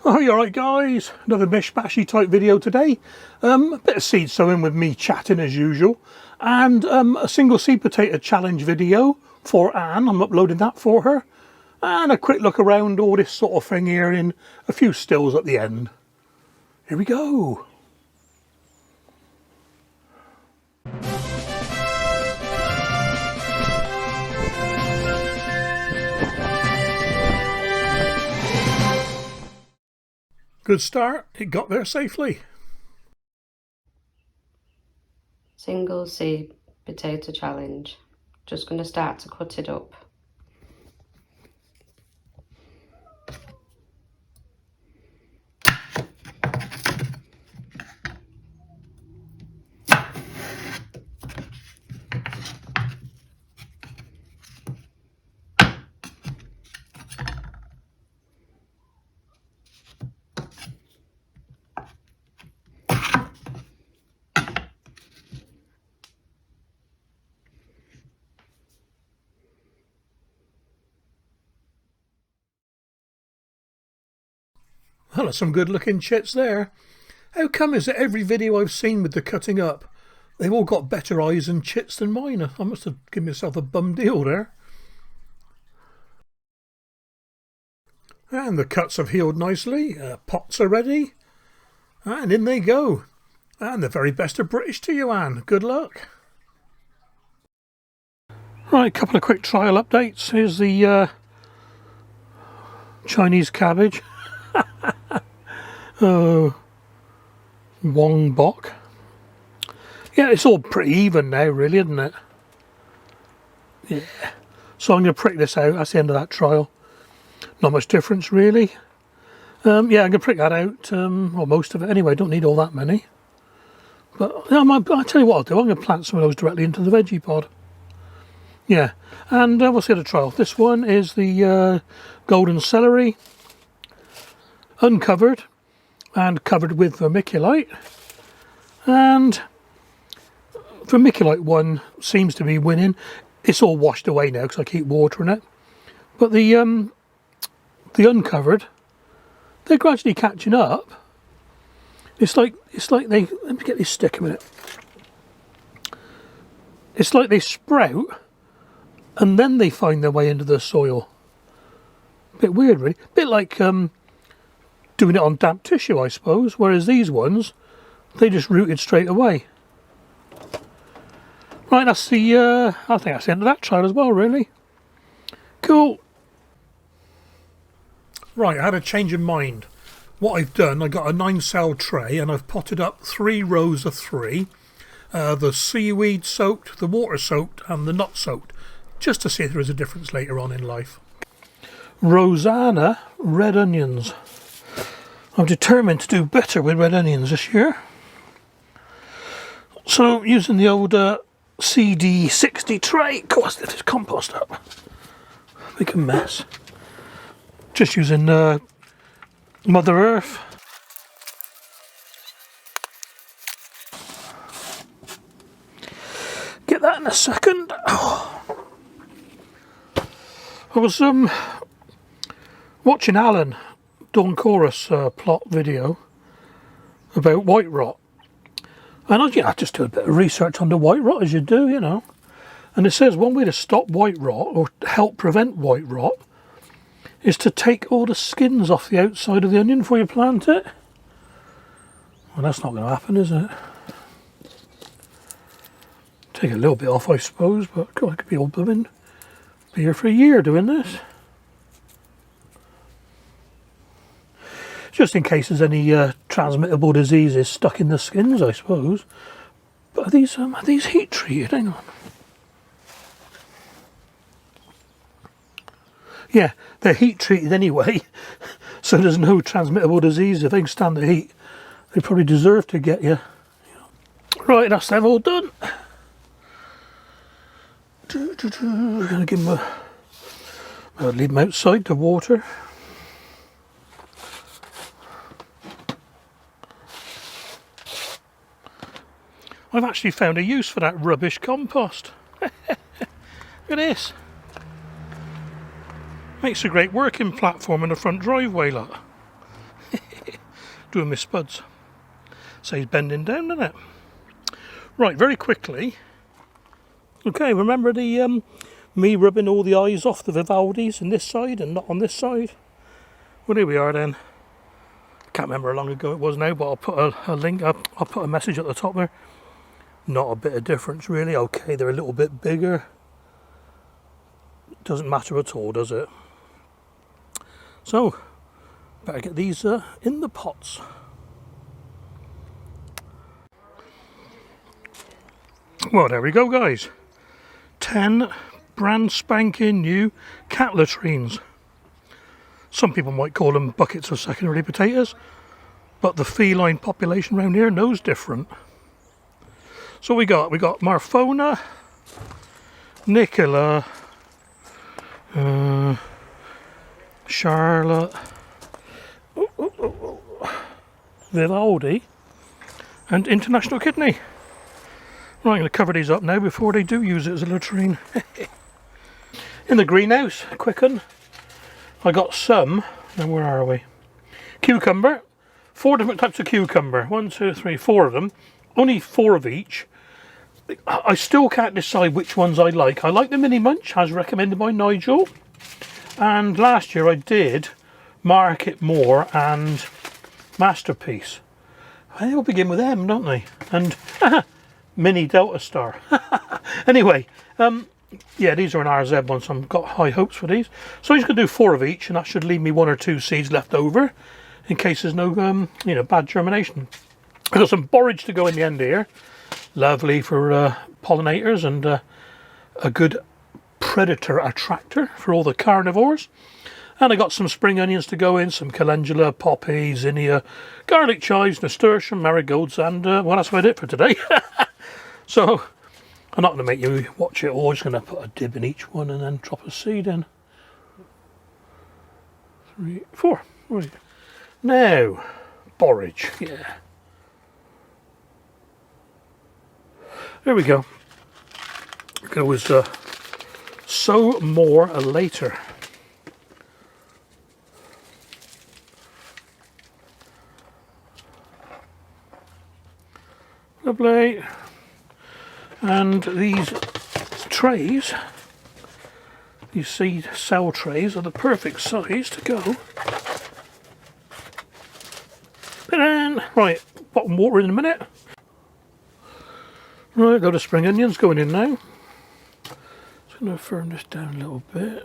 Oh, you alright guys? Another mish mashy type video today. A bit of seed sowing with me chatting as usual. And a single seed potato challenge video for Anne. I'm uploading that for her. And a quick look around all this sort of thing here in a few stills at the end. Here we go. Good start, it got there safely. Single seed potato challenge. Just going to start to cut it up. Well, there's some good looking chits there. How come is that every video I've seen with the cutting up, they've all got better eyes and chits than mine? I must have given myself a bum deal there. And the cuts have healed nicely, pots are ready, and in they go. And the very best of British to you, Anne. Good luck. Right, a couple of quick trial updates. Here's the Chinese cabbage. Oh, Wong Bok. Yeah, it's all pretty even now, really, isn't it? Yeah. So I'm going to prick this out. That's the end of that trial. Not much difference, really. Yeah, I'm going to prick that out. Well, most of it anyway. Don't need all that many. But I'll tell you what I'll do. I'm going to plant some of those directly into the veggie pod. Yeah. And what's the other trial? This one is the golden celery. Uncovered. And covered with vermiculite. And vermiculite one seems to be winning. It's all washed away now because I keep watering it. But the uncovered, they're gradually catching up. It's like they, let me get this stick a minute. It's like they sprout and then they find their way into the soil. A bit weird, really. A bit like doing it on damp tissue, I suppose, whereas these ones, they just rooted straight away. Right, that's the, I think that's the end of that trial as well, really. Cool. Right, I had a change of mind. What I've done, I got a 9-cell tray and I've potted up 3 rows of 3. The seaweed soaked, the water soaked and the not soaked, just to see if there is a difference later on in life. Rosanna red onions. I'm determined to do better with red onions this year. So using the old CD60 tray, of course, let this compost up. Make a mess. Just using Mother Earth. Get that in a second. Oh. I was watching Alan Dawn Chorus plot video about white rot. And I just do a bit of research on the white rot, as you do, you know. And it says one way to stop white rot, or help prevent white rot, is to take all the skins off the outside of the onion before you plant it. Well, that's not going to happen, is it? Take a little bit off, I suppose, but God, I could be all blooming. Be here for a year doing this. Just in case there's any transmittable diseases stuck in the skins, I suppose. But are these heat treated? Hang on. Yeah, they're heat treated anyway, so there's no transmittable disease. If they can stand the heat, they probably deserve to get you. Right, that's them all done. I'm going to give them I'll leave them outside to water. I've actually found a use for that rubbish compost. Look at this. Makes a great working platform in the front driveway, look. doing my spuds. So he's bending down, isn't it? Right, very quickly. Okay, remember the me rubbing all the eyes off the Vivaldis on this side and not on this side? Well, here we are then. Can't remember how long ago it was now, but I'll put a link up. I'll put a message at the top there. Not a bit of difference really. Okay, they're a little bit bigger. Doesn't matter at all, does it? So, better get these in the pots. Well, there we go, guys. 10 brand spanking new cat latrines. Some people might call them buckets of secondary potatoes, but the feline population around here knows different. So we got Marfona, Nicola, Charlotte, Vivaldi, and International Kidney. Right, I'm going to cover these up now before they do use it as a latrine. In the greenhouse, quick one, I got some, now where are we? Cucumber, 4 different types of cucumber, 1, 2, 3, 4 of them, only 4 of each. I still can't decide which ones I like. I like the Mini Munch, as recommended by Nigel, and last year I did Market More and Masterpiece. They all begin with M, don't they? And Mini Delta Star. Anyway, yeah, these are an RZ one, so I've got high hopes for these. So I'm just going to do 4 of each, and that should leave me 1 or 2 seeds left over in case there's no, bad germination. I've got some borage to go in the end here. Lovely for pollinators and a good predator attractor for all the carnivores. And I got some spring onions to go in, some calendula, poppy, zinnia, garlic chives, nasturtium, marigolds, and well, that's about it for today. So I'm not going to make you watch it all. I'm just going to put a dib in each one and then drop a seed in. 3, 4. Now, borage, yeah. There we go. You can always sow more later. Lovely. And these trays, these seed cell trays, are the perfect size to go. And then, right, bottom water in a minute. Right, got the spring onions going in now. Just going to firm this down a little bit.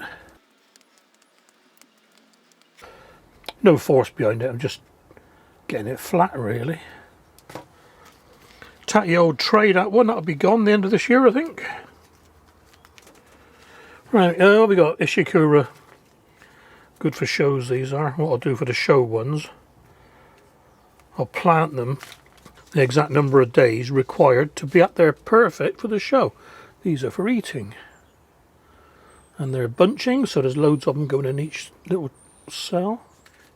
No force behind it, I'm just getting it flat really. Tatty old tray, that one, that'll be gone the end of this year, I think. Right, we got Ishikura. Good for shows, these are. What I'll do for the show ones, I'll plant them the exact number of days required to be up there perfect for the show. These are for eating. And they're bunching, so there's loads of them going in each little cell.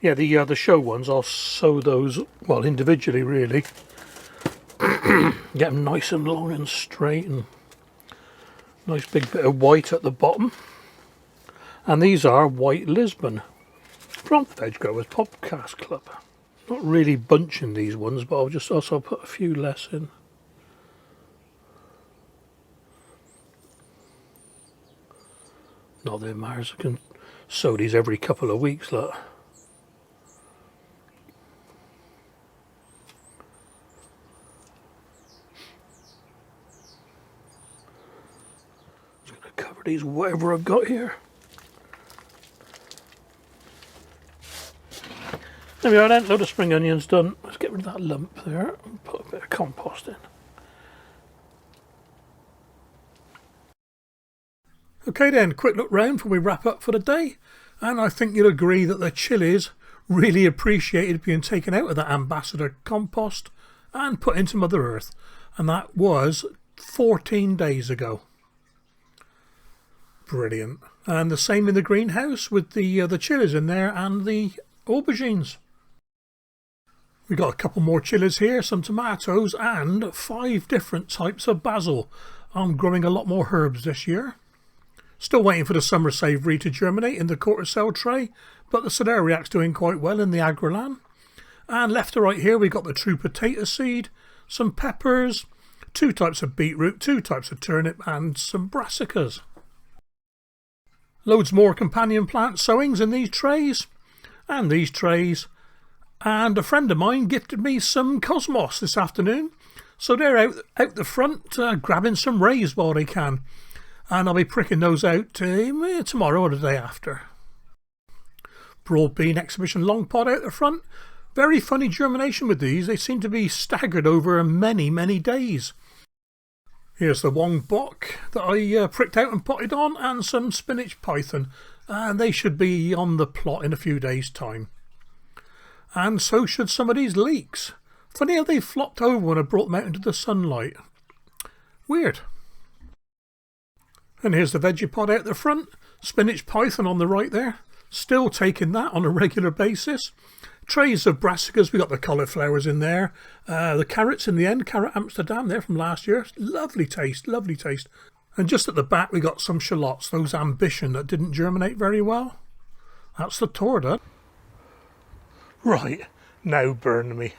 Yeah, the show ones, I'll sow those, well, individually really. Get them nice and long and straight, and nice big bit of white at the bottom. And these are White Lisbon from the Veg Growers Podcast Club. Not really bunching these ones, but I'll just also put a few less in. Not that matters, I can sow these every couple of weeks, look. Just going to cover these whatever I've got here. There we are then, load of spring onions done. Let's get rid of that lump there and put a bit of compost in. Okay then, quick look round before we wrap up for the day. And I think you'll agree that the chilies really appreciated being taken out of that ambassador compost and put into Mother Earth. And that was 14 days ago. Brilliant. And the same in the greenhouse with the chilies in there and the aubergines. We got a couple more chilies here, some tomatoes and 5 different types of basil. I'm growing a lot more herbs this year. Still waiting for the summer savoury to germinate in the quarter cell tray, but the celeriac's doing quite well in the Agrolan. And left to right here, we've got the true potato seed, some peppers, 2 types of beetroot, 2 types of turnip, and some brassicas. Loads more companion plant sowings in these trays, and these trays. And a friend of mine gifted me some cosmos this afternoon. So they're out the front grabbing some rays while they can. And I'll be pricking those out tomorrow or the day after. Broad bean exhibition long pod out the front. Very funny germination with these. They seem to be staggered over many, many days. Here's the Wong bok that I pricked out and potted on, and some spinach python. And they should be on the plot in a few days' time. And so should some of these leeks. Funny how they flopped over when I brought them out into the sunlight. Weird. And here's the veggie pod out the front. Spinach python on the right there. Still taking that on a regular basis. Trays of brassicas. We got the cauliflowers in there. The carrots in the end. Carrot Amsterdam there from last year. Lovely taste, lovely taste. And just at the back we got some shallots. Those Ambition that didn't germinate very well. That's the tour done. Right, now burn me.